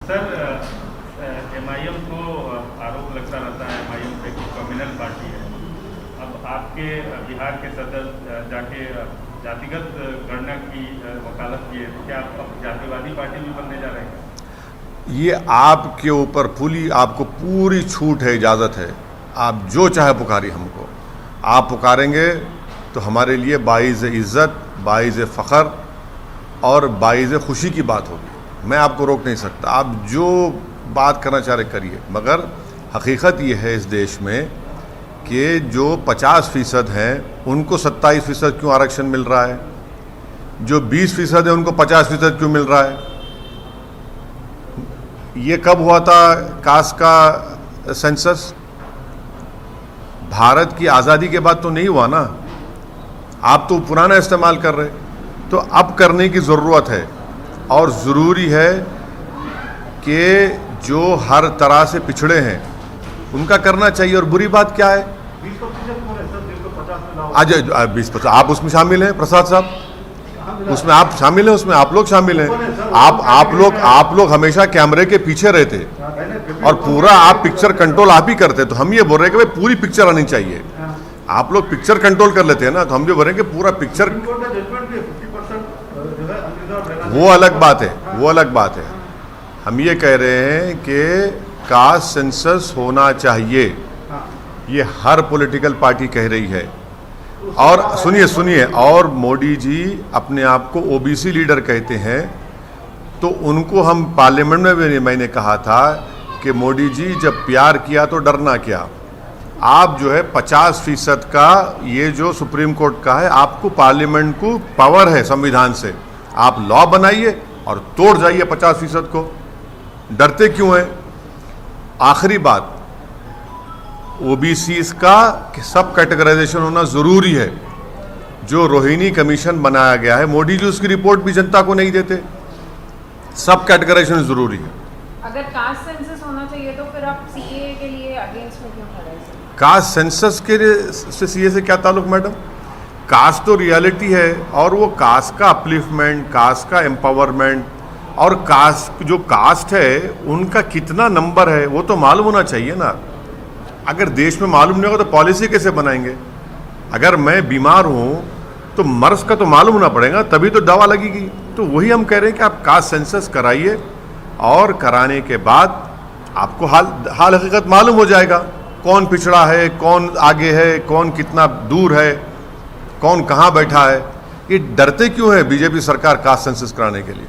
Sir, MIM को आरोप लगता रहता है एमआईएम एक कम्युनल पार्टी है। अब आपके बिहार के सदर जाके जातिगत गणना की वकालत किए, तो क्या आप अब जातिवादी पार्टी भी बनने जा रहे हैं? ये आपके ऊपर आपको पूरी छूट है, इजाज़त है। आप जो चाहे पुकारिए हमको। आप पुकारेंगे तो हमारे लिए बाइज़ इज़्ज़त, बाइज़ फ़ख्र और बाइज़ खुशी की बात होगी। मैं आपको रोक नहीं सकता, आप जो बात करना चाह रहे करिए। मगर हकीकत ये है इस देश में कि जो 50% हैं उनको 27% क्यों आरक्षण मिल रहा है, जो 20% है उनको 50% क्यों मिल रहा है। ये कब हुआ था कास्ट का सेंसस? भारत की आज़ादी के बाद तो नहीं हुआ ना। आप तो पुराना इस्तेमाल कर रहे, तो अब करने की ज़रूरत है। और ज़रूरी है कि जो हर तरह से पिछड़े हैं उनका करना चाहिए। और बुरी बात क्या है? 20% आप उसमें शामिल हैं प्रसाद साहब, उसमें आप शामिल हैं, उसमें आप लोग शामिल हैं। आप लोग हमेशा कैमरे के पीछे रहते और पूरा आप पिक्चर कंट्रोल आप ही करते। तो हम ये बोल रहे हैं कि भाई पूरी पिक्चर आनी चाहिए। आप लोग पिक्चर कंट्रोल कर लेते हैं ना, तो हम भी बोल रहे हैं कि पूरा पिक्चर। वो अलग बात है, वो अलग बात है। हम ये कह रहे हैं कि कास्ट सेंसस होना चाहिए, ये हर पॉलिटिकल पार्टी कह रही है। और सुनिए, और मोदी जी अपने आप को ओबीसी लीडर कहते हैं, तो उनको हम पार्लियामेंट में भी मैंने कहा था कि मोदी जी जब प्यार किया तो डरना क्या। आप जो है 50% का, ये जो सुप्रीम कोर्ट का है, आपको पार्लियामेंट को पावर है संविधान से, आप लॉ बनाइए और तोड़ जाइए 50% को। डरते क्यों हैं? आखिरी बात, ओबीसी का सब कैटेगराइजेशन होना ज़रूरी है। जो रोहिणी कमीशन बनाया गया है, मोदी जी उसकी रिपोर्ट भी जनता को नहीं देते। सब कैटेगराइजेशन ज़रूरी है। अगर कास्ट सेंसस होना चाहिए तो फिर आप सीए के लिए अगेंस्ट में क्यों खड़े हैं? कास्ट सेंसस के से सीए से क्या ताल्लुक मैडम? कास्ट तो रियलिटी है, और वो कास्ट का अपलिफ्टमेंट, कास्ट का एम्पावरमेंट, और कास्ट जो कास्ट है उनका कितना नंबर है वो तो मालूम होना चाहिए ना। अगर देश में मालूम नहीं होगा तो पॉलिसी कैसे बनाएंगे? अगर मैं बीमार हूँ तो मर्ज का तो मालूम होना पड़ेगा, तभी तो दवा लगेगी। तो वही हम कह रहे हैं कि आप कास्ट सेंसस कराइए, और कराने के बाद आपको हाल हकीकत मालूम हो जाएगा, कौन पिछड़ा है, कौन आगे है, कौन कितना दूर है, कौन कहाँ बैठा है। ये डरते क्यों है बीजेपी सरकार कास्ट सेंसस कराने के लिए?